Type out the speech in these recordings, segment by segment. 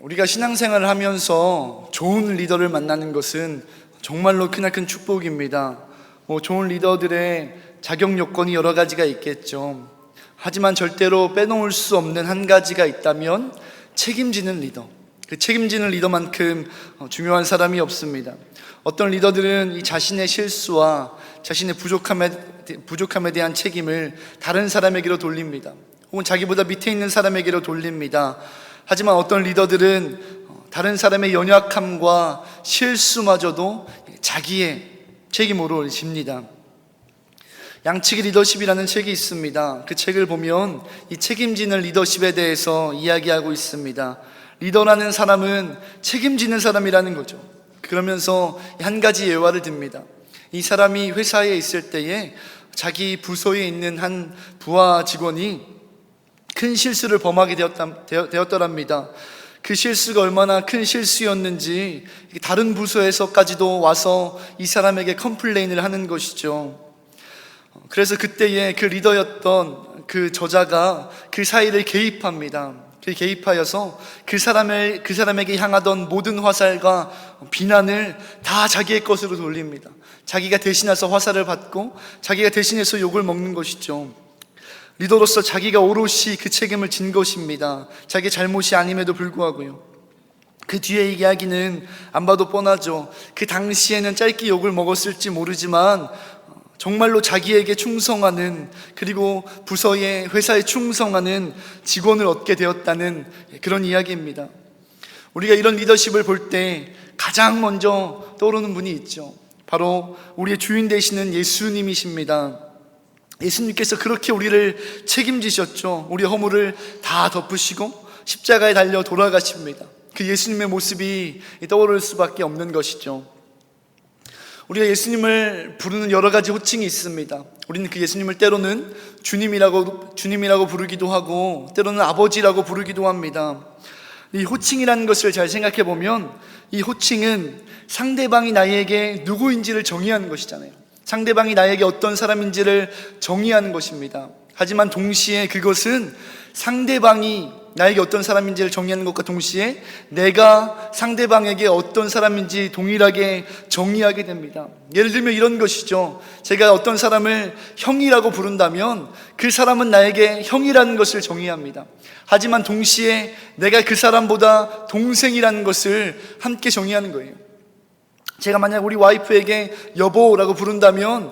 우리가 신앙생활을 하면서 좋은 리더를 만나는 것은 정말로 크나큰 축복입니다. 좋은 리더들의 자격 요건이 여러 가지가 있겠죠. 하지만 절대로 빼놓을 수 없는 한 가지가 있다면 책임지는 리더. 그 책임지는 리더만큼 중요한 사람이 없습니다. 어떤 리더들은 이 자신의 실수와 자신의 부족함에 대한 책임을 다른 사람에게로 돌립니다. 혹은 자기보다 밑에 있는 사람에게로 돌립니다. 하지만 어떤 리더들은 다른 사람의 연약함과 실수마저도 자기의 책임으로 집니다. 양치기 리더십이라는 책이 있습니다. 그 책을 보면 이 책임지는 리더십에 대해서 이야기하고 있습니다. 리더라는 사람은 책임지는 사람이라는 거죠. 그러면서 한 가지 예화를 듭니다. 이 사람이 회사에 있을 때에 자기 부서에 있는 한 부하 직원이 큰 실수를 범하게 되었더랍니다. 그 실수가 얼마나 큰 실수였는지 다른 부서에서까지도 와서 이 사람에게 컴플레인을 하는 것이죠. 그래서 그때에 그 리더였던 그 저자가 그 사이를 개입합니다. 개입하여서 그 사람에게 향하던 모든 화살과 비난을 다 자기의 것으로 돌립니다. 자기가 대신해서 화살을 받고 자기가 대신해서 욕을 먹는 것이죠. 리더로서 자기가 오롯이 그 책임을 진 것입니다. 자기 잘못이 아님에도 불구하고요. 그 뒤에 이야기는 안 봐도 뻔하죠. 그 당시에는 짧게 욕을 먹었을지 모르지만 정말로 자기에게 충성하는, 그리고 부서에, 회사에 충성하는 직원을 얻게 되었다는 그런 이야기입니다. 우리가 이런 리더십을 볼 때 가장 먼저 떠오르는 분이 있죠. 바로 우리의 주인 되시는 예수님이십니다. 예수님께서 그렇게 우리를 책임지셨죠. 우리 허물을 다 덮으시고 십자가에 달려 돌아가십니다. 그 예수님의 모습이 떠오를 수밖에 없는 것이죠. 우리가 예수님을 부르는 여러 가지 호칭이 있습니다. 우리는 그 예수님을 때로는 주님이라고 부르기도 하고 때로는 아버지라고 부르기도 합니다. 이 호칭이라는 것을 잘 생각해 보면 이 호칭은 상대방이 나에게 누구인지를 정의하는 것이잖아요. 상대방이 나에게 어떤 사람인지를 정의하는 것입니다. 하지만 동시에 그것은 상대방이 나에게 어떤 사람인지를 정의하는 것과 동시에 내가 상대방에게 어떤 사람인지 동일하게 정의하게 됩니다. 예를 들면 이런 것이죠. 제가 어떤 사람을 형이라고 부른다면 그 사람은 나에게 형이라는 것을 정의합니다. 하지만 동시에 내가 그 사람보다 동생이라는 것을 함께 정의하는 거예요. 제가 만약 우리 와이프에게 여보라고 부른다면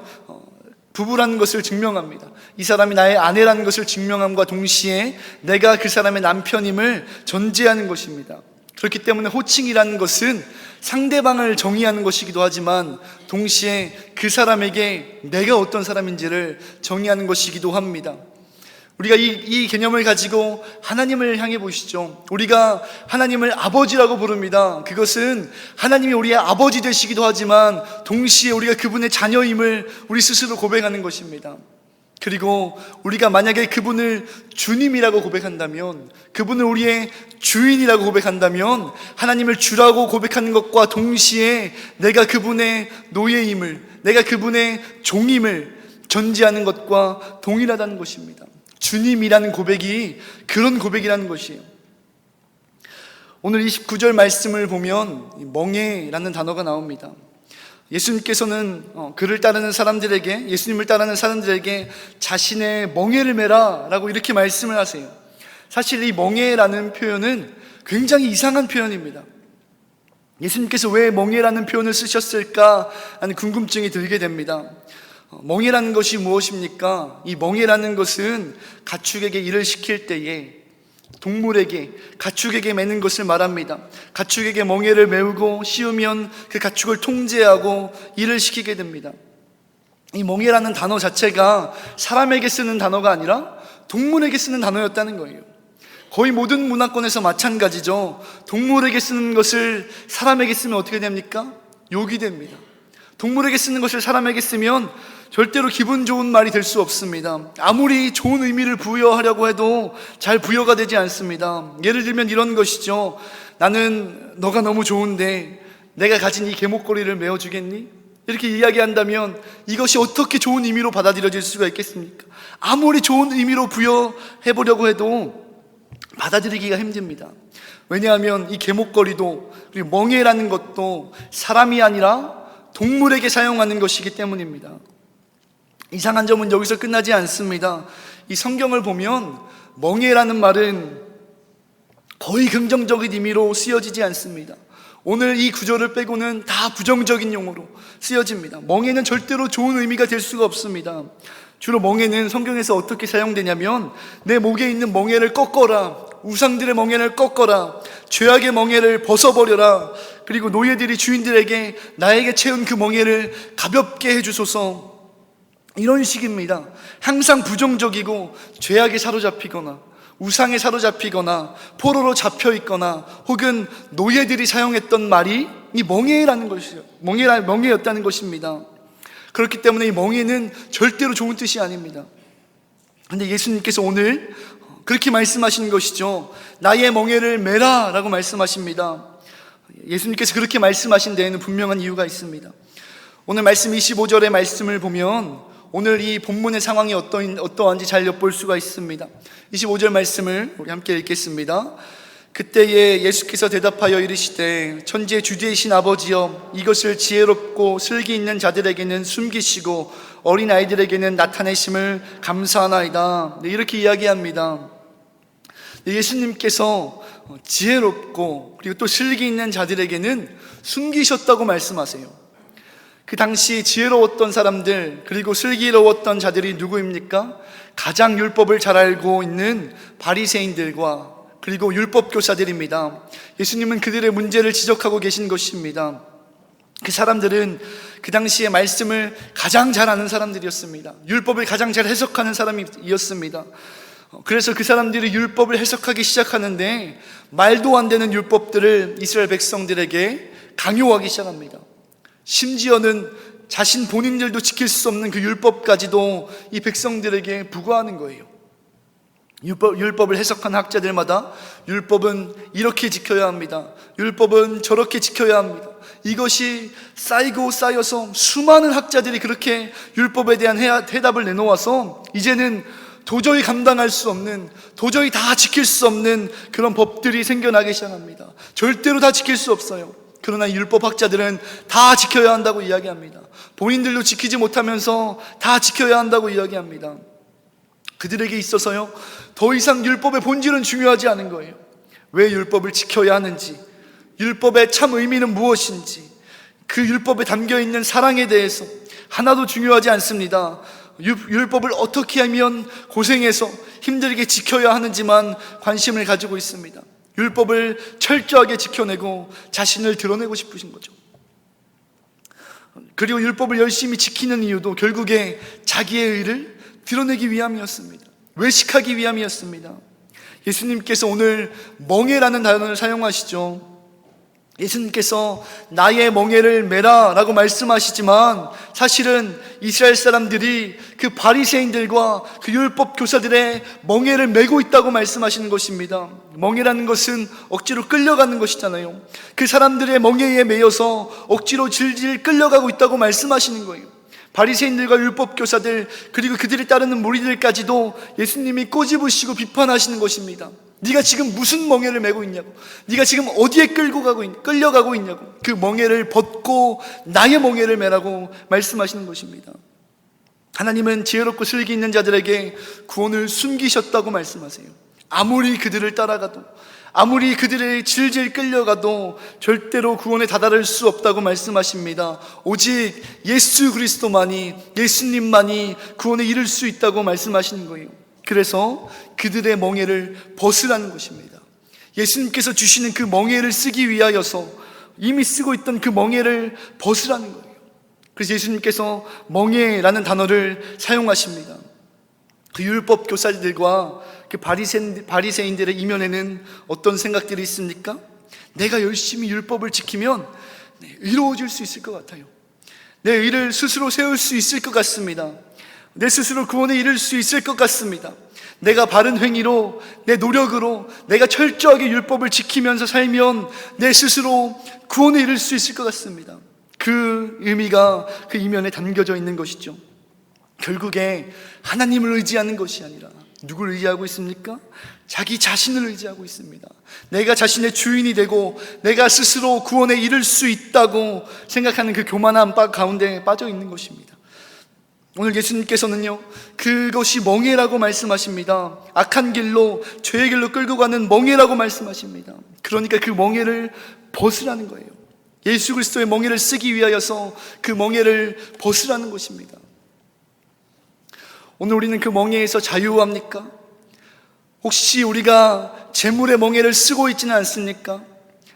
부부라는 것을 증명합니다. 이 사람이 나의 아내라는 것을 증명함과 동시에 내가 그 사람의 남편임을 전제하는 것입니다. 그렇기 때문에 호칭이라는 것은 상대방을 정의하는 것이기도 하지만 동시에 그 사람에게 내가 어떤 사람인지를 정의하는 것이기도 합니다. 우리가 이 개념을 가지고 하나님을 향해 보시죠. 우리가 하나님을 아버지라고 부릅니다. 그것은 하나님이 우리의 아버지 되시기도 하지만 동시에 우리가 그분의 자녀임을 우리 스스로 고백하는 것입니다. 그리고 우리가 만약에 그분을 주님이라고 고백한다면, 그분을 우리의 주인이라고 고백한다면 하나님을 주라고 고백하는 것과 동시에 내가 그분의 노예임을, 내가 그분의 종임을 전제하는 것과 동일하다는 것입니다. 주님이라는 고백이 그런 고백이라는 것이에요. 오늘 29절 말씀을 보면 멍에라는 단어가 나옵니다. 예수님께서는 예수님을 따르는 사람들에게 자신의 멍에를 메라 라고 이렇게 말씀을 하세요. 사실 이 멍에라는 표현은 굉장히 이상한 표현입니다. 예수님께서 왜 멍에라는 표현을 쓰셨을까 하는 궁금증이 들게 됩니다. 멍에라는 것이 무엇입니까? 이 멍에라는 것은 가축에게 일을 시킬 때에 동물에게, 가축에게 매는 것을 말합니다. 가축에게 멍에를 메우고 씌우면 그 가축을 통제하고 일을 시키게 됩니다. 이 멍에라는 단어 자체가 사람에게 쓰는 단어가 아니라 동물에게 쓰는 단어였다는 거예요. 거의 모든 문화권에서 마찬가지죠. 동물에게 쓰는 것을 사람에게 쓰면 어떻게 됩니까? 욕이 됩니다. 동물에게 쓰는 것을 사람에게 쓰면 절대로 기분 좋은 말이 될 수 없습니다. 아무리 좋은 의미를 부여하려고 해도 잘 부여가 되지 않습니다. 예를 들면 이런 것이죠. 나는 너가 너무 좋은데 내가 가진 이 개목걸이를 메어주겠니? 이렇게 이야기한다면 이것이 어떻게 좋은 의미로 받아들여질 수가 있겠습니까? 아무리 좋은 의미로 부여해보려고 해도 받아들이기가 힘듭니다. 왜냐하면 이 계목걸이도 그리고 멍에라는 것도 사람이 아니라 동물에게 사용하는 것이기 때문입니다. 이상한 점은 여기서 끝나지 않습니다. 이 성경을 보면 멍에라는 말은 거의 긍정적인 의미로 쓰여지지 않습니다. 오늘 이 구절을 빼고는 다 부정적인 용어로 쓰여집니다. 멍에는 절대로 좋은 의미가 될 수가 없습니다. 주로 멍에는 성경에서 어떻게 사용되냐면 내 목에 있는 멍에를 꺾어라, 우상들의 멍에를 꺾어라, 죄악의 멍에를 벗어버려라, 그리고 노예들이 주인들에게 나에게 채운 그 멍에를 가볍게 해주소서, 이런 식입니다. 항상 부정적이고 죄악에 사로잡히거나 우상에 사로잡히거나 포로로 잡혀있거나 혹은 노예들이 사용했던 말이 이 멍에라는 것이요, 멍에였다는 것입니다. 그렇기 때문에 이 멍에는 절대로 좋은 뜻이 아닙니다. 그런데 예수님께서 오늘 그렇게 말씀하신 것이죠. 나의 멍에를 메라 라고 말씀하십니다. 예수님께서 그렇게 말씀하신 데에는 분명한 이유가 있습니다. 오늘 말씀 25절의 말씀을 보면 오늘 이 본문의 상황이 어떠한지 잘 엿볼 수가 있습니다. 25절 말씀을 우리 함께 읽겠습니다. 그때에 예수께서 대답하여 이르시되 천지의 주제이신 아버지여, 이것을 지혜롭고 슬기 있는 자들에게는 숨기시고 어린 아이들에게는 나타내심을 감사하나이다. 이렇게 이야기합니다. 예수님께서 지혜롭고 그리고 또 슬기 있는 자들에게는 숨기셨다고 말씀하세요. 그 당시 지혜로웠던 사람들 그리고 슬기로웠던 자들이 누구입니까? 가장 율법을 잘 알고 있는 바리새인들과 그리고 율법 교사들입니다. 예수님은 그들의 문제를 지적하고 계신 것입니다. 그 사람들은 그 당시에 말씀을 가장 잘 아는 사람들이었습니다. 율법을 가장 잘 해석하는 사람이었습니다. 그래서 그 사람들이 율법을 해석하기 시작하는데 말도 안 되는 율법들을 이스라엘 백성들에게 강요하기 시작합니다. 심지어는 자신 본인들도 지킬 수 없는 그 율법까지도 이 백성들에게 부과하는 거예요. 율법을 해석한 학자들마다 율법은 이렇게 지켜야 합니다, 율법은 저렇게 지켜야 합니다. 이것이 쌓이고 쌓여서 수많은 학자들이 그렇게 율법에 대한 해답을 내놓아서 이제는 도저히 감당할 수 없는, 도저히 다 지킬 수 없는 그런 법들이 생겨나기 시작합니다. 절대로 다 지킬 수 없어요. 그러나 율법학자들은 다 지켜야 한다고 이야기합니다. 본인들도 지키지 못하면서 다 지켜야 한다고 이야기합니다. 그들에게 있어서요, 더 이상 율법의 본질은 중요하지 않은 거예요. 왜 율법을 지켜야 하는지, 율법의 참 의미는 무엇인지, 그 율법에 담겨있는 사랑에 대해서 하나도 중요하지 않습니다. 율법을 어떻게 하면 고생해서 힘들게 지켜야 하는지만 관심을 가지고 있습니다. 율법을 철저하게 지켜내고 자신을 드러내고 싶으신 거죠. 그리고 율법을 열심히 지키는 이유도 결국에 자기의 의를 드러내기 위함이었습니다. 외식하기 위함이었습니다. 예수님께서 오늘 멍에라는 단어를 사용하시죠. 예수님께서 나의 멍에를 메라 라고 말씀하시지만 사실은 이스라엘 사람들이 그 바리새인들과 그 율법 교사들의 멍에를 메고 있다고 말씀하시는 것입니다. 멍에라는 것은 억지로 끌려가는 것이잖아요. 그 사람들의 멍에에 매여서 억지로 질질 끌려가고 있다고 말씀하시는 거예요. 바리새인들과 율법 교사들 그리고 그들을 따르는 무리들까지도 예수님이 꼬집으시고 비판하시는 것입니다. 네가 지금 무슨 멍에를 메고 있냐고, 네가 지금 어디에 끌려가고 있냐고, 그 멍에를 벗고 나의 멍에를 메라고 말씀하시는 것입니다. 하나님은 지혜롭고 슬기 있는 자들에게 구원을 숨기셨다고 말씀하세요. 아무리 그들을 따라가도, 아무리 그들의 질질 끌려가도 절대로 구원에 다다를 수 없다고 말씀하십니다. 오직 예수 그리스도만이, 예수님만이 구원에 이를 수 있다고 말씀하시는 거예요. 그래서 그들의 멍에를 벗으라는 것입니다. 예수님께서 주시는 그 멍에를 쓰기 위하여서 이미 쓰고 있던 그 멍에를 벗으라는 거예요. 그래서 예수님께서 멍에라는 단어를 사용하십니다. 그 율법 교사들과 그 바리새인들의 이면에는 어떤 생각들이 있습니까? 내가 열심히 율법을 지키면 의로워질 수 있을 것 같아요. 내 의를 스스로 세울 수 있을 것 같습니다. 내 스스로 구원에 이를 수 있을 것 같습니다. 내가 바른 행위로, 내 노력으로 내가 철저하게 율법을 지키면서 살면 내 스스로 구원에 이를 수 있을 것 같습니다. 그 의미가 그 이면에 담겨져 있는 것이죠. 결국에 하나님을 의지하는 것이 아니라 누구를 의지하고 있습니까? 자기 자신을 의지하고 있습니다. 내가 자신의 주인이 되고 내가 스스로 구원에 이를 수 있다고 생각하는 그 교만한 가운데 빠져 있는 것입니다. 오늘 예수님께서는요, 그것이 멍에라고 말씀하십니다. 악한 길로, 죄의 길로 끌고 가는 멍에라고 말씀하십니다. 그러니까 그 멍에를 벗으라는 거예요. 예수 그리스도의 멍에를 쓰기 위하여서 그 멍에를 벗으라는 것입니다. 오늘 우리는 그 멍에에서 자유합니까? 혹시 우리가 재물의 멍에를 쓰고 있지는 않습니까?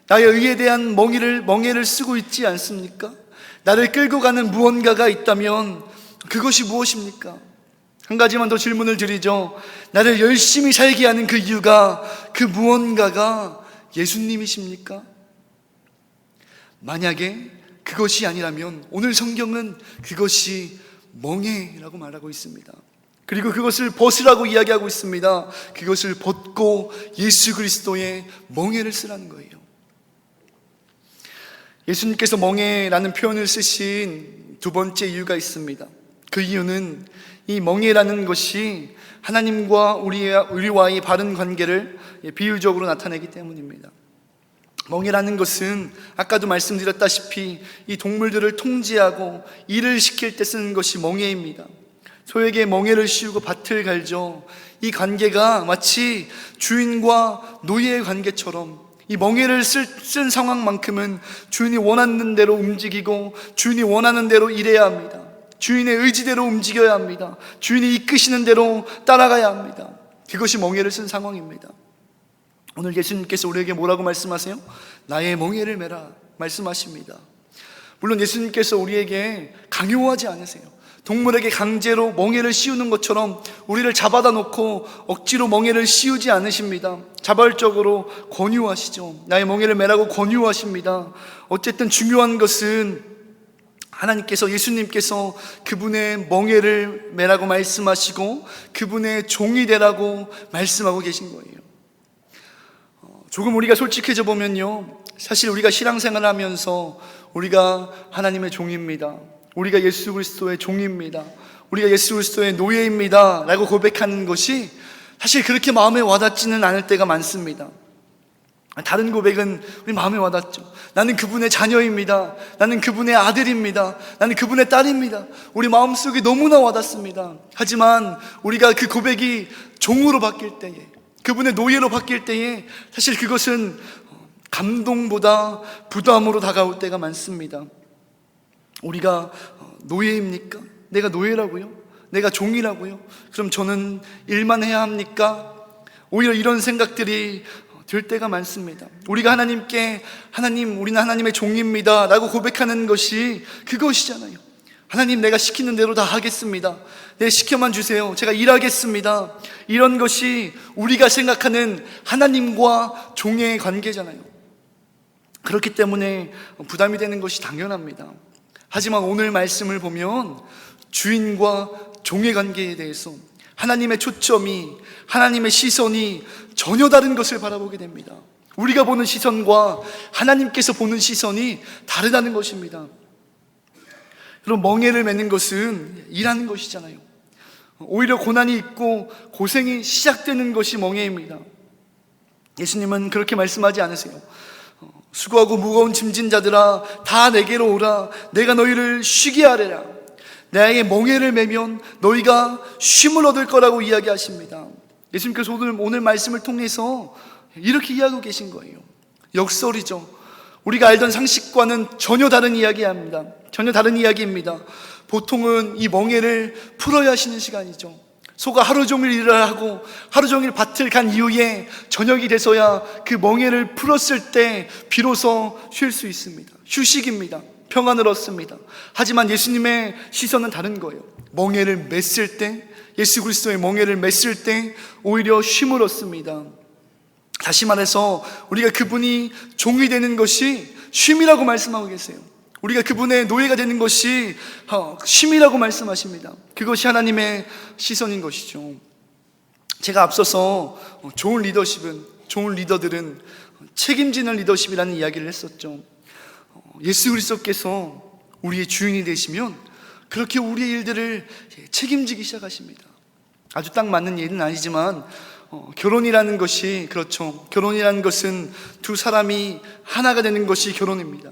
나의 의에 대한 멍에를 쓰고 있지 않습니까? 나를 끌고 가는 무언가가 있다면 그것이 무엇입니까? 한 가지만 더 질문을 드리죠. 나를 열심히 살게 하는 그 이유가, 그 무언가가 예수님이십니까? 만약에 그것이 아니라면 오늘 성경은 그것이 멍에라고 말하고 있습니다. 그리고 그것을 벗으라고 이야기하고 있습니다. 그것을 벗고 예수 그리스도의 멍에를 쓰라는 거예요. 예수님께서 멍에라는 표현을 쓰신 두 번째 이유가 있습니다. 그 이유는 이 멍에라는 것이 하나님과 우리와의 바른 관계를 비유적으로 나타내기 때문입니다. 멍에라는 것은 아까도 말씀드렸다시피 이 동물들을 통제하고 일을 시킬 때 쓰는 것이 멍에입니다. 소에게 멍에를 씌우고 밭을 갈죠. 이 관계가 마치 주인과 노예의 관계처럼, 이 멍에를 쓴 상황만큼은 주인이 원하는 대로 움직이고 주인이 원하는 대로 일해야 합니다. 주인의 의지대로 움직여야 합니다. 주인이 이끄시는 대로 따라가야 합니다. 그것이 멍에를 쓴 상황입니다. 오늘 예수님께서 우리에게 뭐라고 말씀하세요? 나의 멍에를 메라 말씀하십니다. 물론 예수님께서 우리에게 강요하지 않으세요. 동물에게 강제로 멍에를 씌우는 것처럼 우리를 잡아다 놓고 억지로 멍에를 씌우지 않으십니다. 자발적으로 권유하시죠. 나의 멍에를 메라고 권유하십니다. 어쨌든 중요한 것은 하나님께서, 예수님께서 그분의 멍에를 메라고 말씀하시고 그분의 종이 되라고 말씀하고 계신 거예요. 조금 우리가 솔직해져 보면요, 사실 우리가 신앙생활을 하면서 우리가 하나님의 종입니다, 우리가 예수 그리스도의 종입니다, 우리가 예수 그리스도의 노예입니다 라고 고백하는 것이 사실 그렇게 마음에 와닿지는 않을 때가 많습니다. 다른 고백은 우리 마음에 와닿죠. 나는 그분의 자녀입니다, 나는 그분의 아들입니다, 나는 그분의 딸입니다. 우리 마음속에 너무나 와닿습니다. 하지만 우리가 그 고백이 종으로 바뀔 때에, 그분의 노예로 바뀔 때에 사실 그것은 감동보다 부담으로 다가올 때가 많습니다. 우리가 노예입니까? 내가 노예라고요? 내가 종이라고요? 그럼 저는 일만 해야 합니까? 오히려 이런 생각들이 들 때가 많습니다. 우리가 하나님께, 하나님, 우리는 하나님의 종입니다 라고 고백하는 것이 그것이잖아요. 하나님, 내가 시키는 대로 다 하겠습니다, 네, 시켜만 주세요, 제가 일하겠습니다. 이런 것이 우리가 생각하는 하나님과 종의 관계잖아요. 그렇기 때문에 부담이 되는 것이 당연합니다. 하지만 오늘 말씀을 보면 주인과 종의 관계에 대해서 하나님의 초점이, 하나님의 시선이 전혀 다른 것을 바라보게 됩니다. 우리가 보는 시선과 하나님께서 보는 시선이 다르다는 것입니다. 그럼 멍에를 매는 것은 일하는 것이잖아요. 오히려 고난이 있고 고생이 시작되는 것이 멍에입니다. 예수님은 그렇게 말씀하지 않으세요. 수고하고 무거운 짐진 자들아 다 내게로 오라, 내가 너희를 쉬게 하리라. 나에게 멍에를 매면 너희가 쉼을 얻을 거라고 이야기하십니다. 예수님께서 오늘 말씀을 통해서 이렇게 이야기하고 계신 거예요. 역설이죠. 우리가 알던 상식과는 전혀 다른 이야기입니다. 전혀 다른 이야기입니다. 보통은 이 멍에를 풀어야 하시는 시간이죠. 소가 하루 종일 일을 하고 하루 종일 밭을 간 이후에 저녁이 돼서야 그 멍에를 풀었을 때 비로소 쉴 수 있습니다. 휴식입니다. 평안을 얻습니다. 하지만 예수님의 시선은 다른 거예요. 멍에를 맸을 때, 예수 그리스도의 멍에를 맸을 때 오히려 쉼을 얻습니다. 다시 말해서 우리가 그분이 종이 되는 것이 쉼이라고 말씀하고 계세요. 우리가 그분의 노예가 되는 것이 쉼이라고 말씀하십니다. 그것이 하나님의 시선인 것이죠. 제가 앞서서 좋은 리더들은 책임지는 리더십이라는 이야기를 했었죠. 예수 그리스도께서 우리의 주인이 되시면 그렇게 우리의 일들을 책임지기 시작하십니다. 아주 딱 맞는 얘기는 아니지만 결혼이라는 것이, 그렇죠, 결혼이라는 것은 두 사람이 하나가 되는 것이 결혼입니다.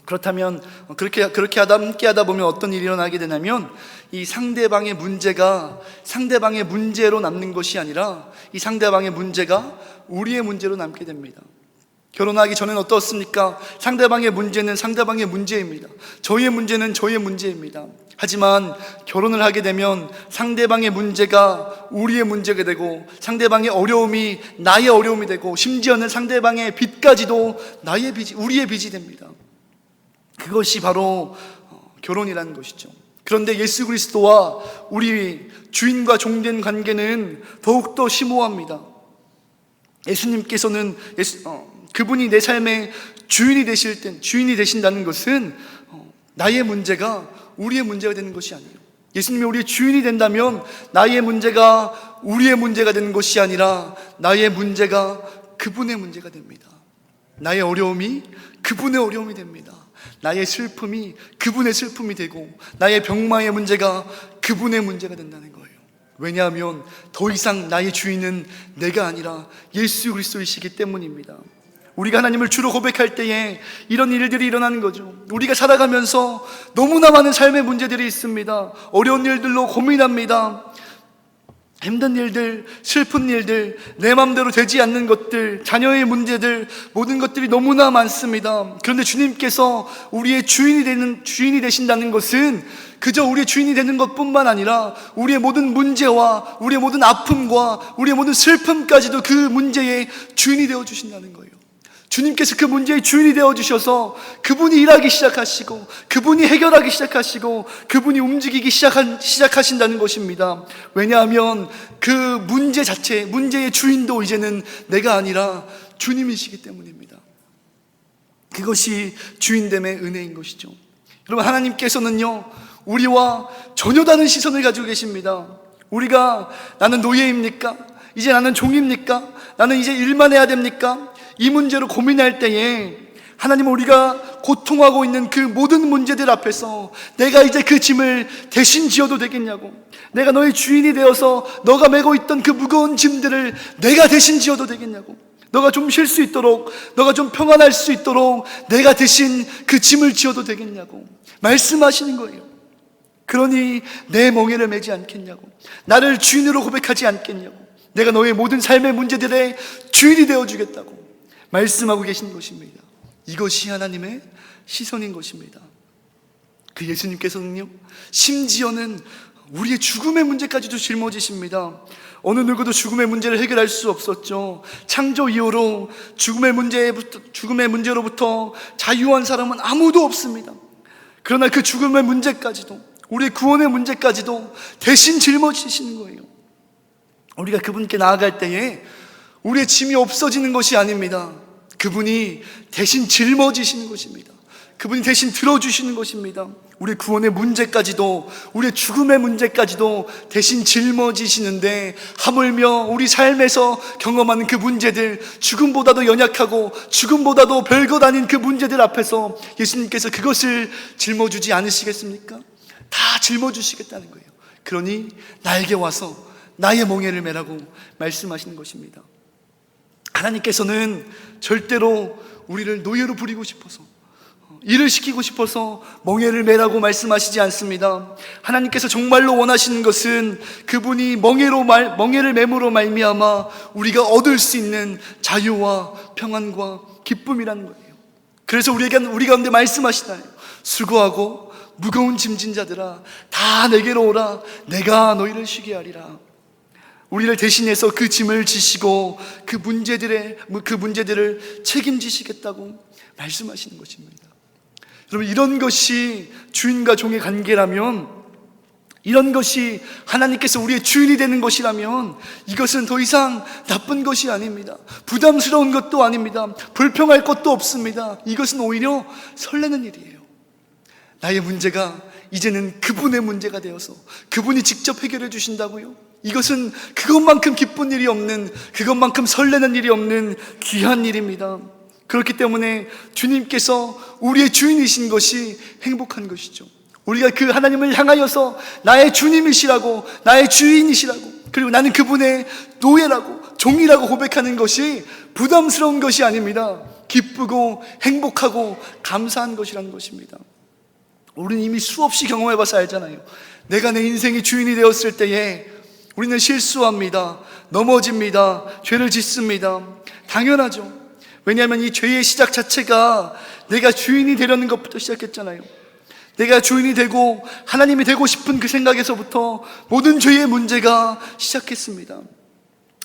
그렇다면 그렇게 함께 하다 보면 어떤 일이 일어나게 되냐면, 이 상대방의 문제가 상대방의 문제로 남는 것이 아니라 이 상대방의 문제가 우리의 문제로 남게 됩니다. 결혼하기 전에는 어떻습니까? 상대방의 문제는 상대방의 문제입니다. 저희의 문제는 저희의 문제입니다. 하지만 결혼을 하게 되면 상대방의 문제가 우리의 문제가 되고, 상대방의 어려움이 나의 어려움이 되고, 심지어는 상대방의 빚까지도 나의 빚이, 우리의 빚이 됩니다. 그것이 바로 결혼이라는 것이죠. 그런데 예수 그리스도와 우리 주인과 종된 관계는 더욱더 심오합니다. 예수님께서는 그분이 내 삶의 주인이 되신다는 것은 나의 문제가 우리의 문제가 되는 것이 아니에요. 예수님이 우리의 주인이 된다면 나의 문제가 우리의 문제가 되는 것이 아니라 나의 문제가 그분의 문제가 됩니다. 나의 어려움이 그분의 어려움이 됩니다. 나의 슬픔이 그분의 슬픔이 되고, 나의 병마의 문제가 그분의 문제가 된다는 거예요. 왜냐하면 더 이상 나의 주인은 내가 아니라 예수 그리스도이시기 때문입니다. 우리가 하나님을 주로 고백할 때에 이런 일들이 일어나는 거죠. 우리가 살아가면서 너무나 많은 삶의 문제들이 있습니다. 어려운 일들로 고민합니다. 힘든 일들, 슬픈 일들, 내 마음대로 되지 않는 것들, 자녀의 문제들, 모든 것들이 너무나 많습니다. 그런데 주님께서 우리의 주인이 되신다는 것은 그저 우리의 주인이 되는 것뿐만 아니라 우리의 모든 문제와 우리의 모든 아픔과 우리의 모든 슬픔까지도 그 문제의 주인이 되어 주신다는 거예요. 주님께서 그 문제의 주인이 되어주셔서 그분이 일하기 시작하시고, 그분이 해결하기 시작하시고, 그분이 움직이기 시작하신다는 것입니다. 왜냐하면 그 문제 자체, 문제의 주인도 이제는 내가 아니라 주님이시기 때문입니다. 그것이 주인됨의 은혜인 것이죠. 여러분, 하나님께서는요, 우리와 전혀 다른 시선을 가지고 계십니다. 우리가 나는 노예입니까? 이제 나는 종입니까? 나는 이제 일만 해야 됩니까? 이 문제로 고민할 때에 하나님은 우리가 고통하고 있는 그 모든 문제들 앞에서 내가 이제 그 짐을 대신 지어도 되겠냐고, 내가 너의 주인이 되어서 너가 메고 있던 그 무거운 짐들을 내가 대신 지어도 되겠냐고, 너가 좀 쉴 수 있도록, 너가 좀 평안할 수 있도록 내가 대신 그 짐을 지어도 되겠냐고 말씀하시는 거예요. 그러니 내 멍에를 매지 않겠냐고, 나를 주인으로 고백하지 않겠냐고, 내가 너의 모든 삶의 문제들의 주인이 되어주겠다고 말씀하고 계신 것입니다. 이것이 하나님의 시선인 것입니다. 그 예수님께서는요, 심지어는 우리의 죽음의 문제까지도 짊어지십니다. 어느 누구도 죽음의 문제를 해결할 수 없었죠. 창조 이후로 죽음의 문제로부터 자유한 사람은 아무도 없습니다. 그러나 그 죽음의 문제까지도, 우리의 구원의 문제까지도 대신 짊어지시는 거예요. 우리가 그분께 나아갈 때에 우리의 짐이 없어지는 것이 아닙니다. 그분이 대신 짊어지시는 것입니다. 그분이 대신 들어주시는 것입니다. 우리 구원의 문제까지도, 우리의 죽음의 문제까지도 대신 짊어지시는데, 하물며 우리 삶에서 경험하는 그 문제들, 죽음보다도 연약하고 죽음보다도 별것 아닌 그 문제들 앞에서 예수님께서 그것을 짊어주지 않으시겠습니까? 다 짊어주시겠다는 거예요. 그러니 나에게 와서 나의 멍에를 매라고 말씀하시는 것입니다. 하나님께서는 절대로 우리를 노예로 부리고 싶어서, 일을 시키고 싶어서 멍에를 매라고 말씀하시지 않습니다. 하나님께서 정말로 원하시는 것은 그분이 멍에를 매므로 말미암아 우리가 얻을 수 있는 자유와 평안과 기쁨이라는 거예요. 그래서 우리 가운데 말씀하시나요? 수고하고 무거운 짐진 자들아, 다 내게로 오라. 내가 너희를 쉬게 하리라. 우리를 대신해서 그 짐을 지시고 그 문제들을 책임지시겠다고 말씀하시는 것입니다. 여러분, 이런 것이 주인과 종의 관계라면, 이런 것이 하나님께서 우리의 주인이 되는 것이라면, 이것은 더 이상 나쁜 것이 아닙니다. 부담스러운 것도 아닙니다. 불평할 것도 없습니다. 이것은 오히려 설레는 일이에요. 나의 문제가 이제는 그분의 문제가 되어서 그분이 직접 해결해 주신다고요? 이것은 그것만큼 기쁜 일이 없는, 그것만큼 설레는 일이 없는 귀한 일입니다. 그렇기 때문에 주님께서 우리의 주인이신 것이 행복한 것이죠. 우리가 그 하나님을 향하여서 나의 주님이시라고, 나의 주인이시라고, 그리고 나는 그분의 노예라고, 종이라고 고백하는 것이 부담스러운 것이 아닙니다. 기쁘고 행복하고 감사한 것이라는 것입니다. 우리는 이미 수없이 경험해봐서 알잖아요. 내가 내 인생의 주인이 되었을 때에 우리는 실수합니다. 넘어집니다. 죄를 짓습니다. 당연하죠. 왜냐하면 이 죄의 시작 자체가 내가 주인이 되려는 것부터 시작했잖아요. 내가 주인이 되고 하나님이 되고 싶은 그 생각에서부터 모든 죄의 문제가 시작했습니다.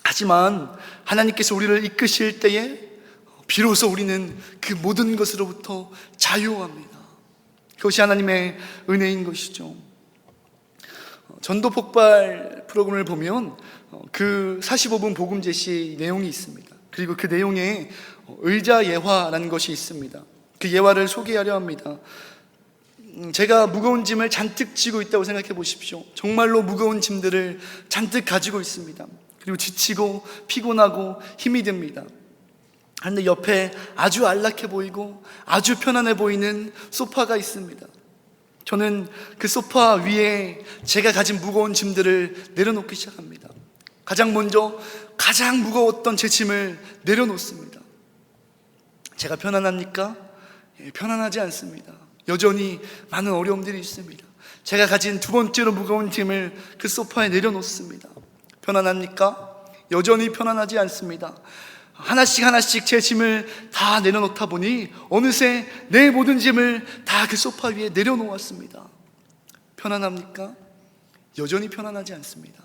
하지만 하나님께서 우리를 이끄실 때에 비로소 우리는 그 모든 것으로부터 자유합니다. 그것이 하나님의 은혜인 것이죠. 전도 폭발 프로그램을 보면 그 45분 복음 제시 내용이 있습니다. 그리고 그 내용에 의자 예화라는 것이 있습니다. 그 예화를 소개하려 합니다. 제가 무거운 짐을 잔뜩 지고 있다고 생각해 보십시오. 정말로 무거운 짐들을 잔뜩 가지고 있습니다. 그리고 지치고 피곤하고 힘이 듭니다. 그런데 옆에 아주 안락해 보이고 아주 편안해 보이는 소파가 있습니다. 저는 그 소파 위에 제가 가진 무거운 짐들을 내려놓기 시작합니다. 가장 먼저 가장 무거웠던 제 짐을 내려놓습니다. 제가 편안합니까? 편안하지 않습니다. 여전히 많은 어려움들이 있습니다. 제가 가진 두 번째로 무거운 짐을 그 소파에 내려놓습니다. 편안합니까? 여전히 편안하지 않습니다. 하나씩 제 짐을 다 내려놓다 보니 어느새 내 모든 짐을 다 그 소파 위에 내려놓았습니다. 편안합니까? 여전히 편안하지 않습니다.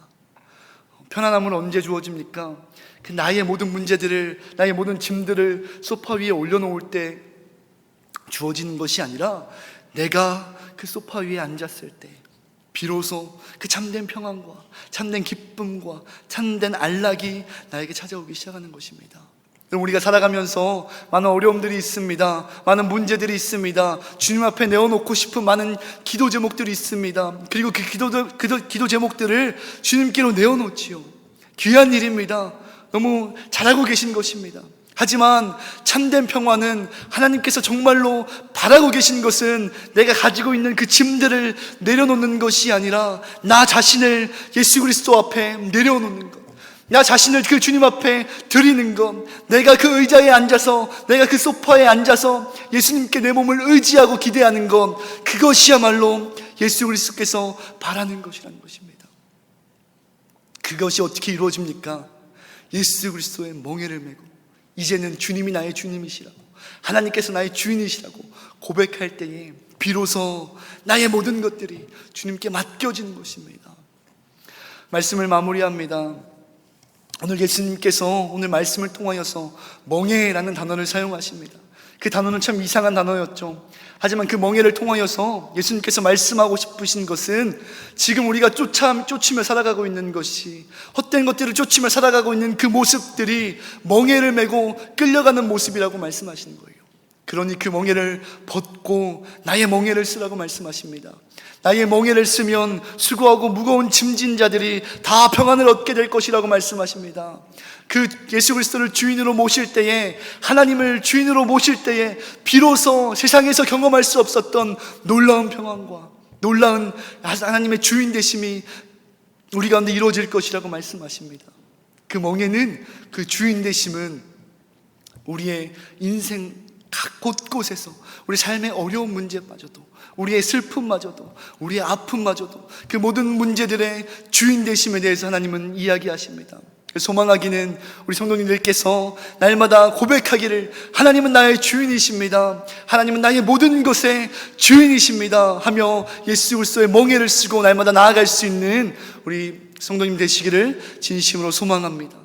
편안함은 언제 주어집니까? 그 나의 모든 문제들을, 나의 모든 짐들을 소파 위에 올려놓을 때 주어지는 것이 아니라 내가 그 소파 위에 앉았을 때 비로소 그 참된 평안과 참된 기쁨과 참된 안락이 나에게 찾아오기 시작하는 것입니다. 우리가 살아가면서 많은 어려움들이 있습니다. 많은 문제들이 있습니다. 주님 앞에 내어놓고 싶은 많은 기도 제목들이 있습니다. 그리고 그 기도 제목들을 주님께로 내어놓지요. 귀한 일입니다. 너무 잘하고 계신 것입니다. 하지만 참된 평화는 하나님께서 정말로 바라고 계신 것은 내가 가지고 있는 그 짐들을 내려놓는 것이 아니라 나 자신을 예수 그리스도 앞에 내려놓는 것, 나 자신을 그 주님 앞에 드리는 것, 내가 그 의자에 앉아서, 내가 그 소파에 앉아서 예수님께 내 몸을 의지하고 기대하는 것, 그것이야말로 예수 그리스도께서 바라는 것이라는 것입니다. 그것이 어떻게 이루어집니까? 예수 그리스도의 멍에를 메고 이제는 주님이 나의 주님이시라고, 하나님께서 나의 주인이시라고 고백할 때에 비로소 나의 모든 것들이 주님께 맡겨지는 것입니다. 말씀을 마무리합니다. 오늘 예수님께서 오늘 말씀을 통하여서 멍에라는 단어를 사용하십니다. 그 단어는 참 이상한 단어였죠. 하지만 그 멍에를 통하여서 예수님께서 말씀하고 싶으신 것은 지금 우리가 쫓으며 살아가고 있는 것이, 헛된 것들을 쫓으며 살아가고 있는 그 모습들이 멍에를 메고 끌려가는 모습이라고 말씀하시는 거예요. 그러니 그 멍에를 벗고 나의 멍에를 쓰라고 말씀하십니다. 나의 멍에를 쓰면 수고하고 무거운 짐진 자들이 다 평안을 얻게 될 것이라고 말씀하십니다. 그 예수 그리스도를 주인으로 모실 때에, 하나님을 주인으로 모실 때에 비로소 세상에서 경험할 수 없었던 놀라운 평안과 놀라운 하나님의 주인 되심이 우리 가운데 이루어질 것이라고 말씀하십니다. 그 멍에는, 그 주인 되심은 우리의 인생 각 곳곳에서 우리 삶의 어려운 문제마저도, 우리의 슬픔마저도, 우리의 아픔마저도 그 모든 문제들의 주인 되심에 대해서 하나님은 이야기하십니다. 소망하기는 우리 성도님들께서 날마다 고백하기를 하나님은 나의 주인이십니다, 하나님은 나의 모든 것의 주인이십니다 하며 예수 그리스도의 멍에를 쓰고 날마다 나아갈 수 있는 우리 성도님 되시기를 진심으로 소망합니다.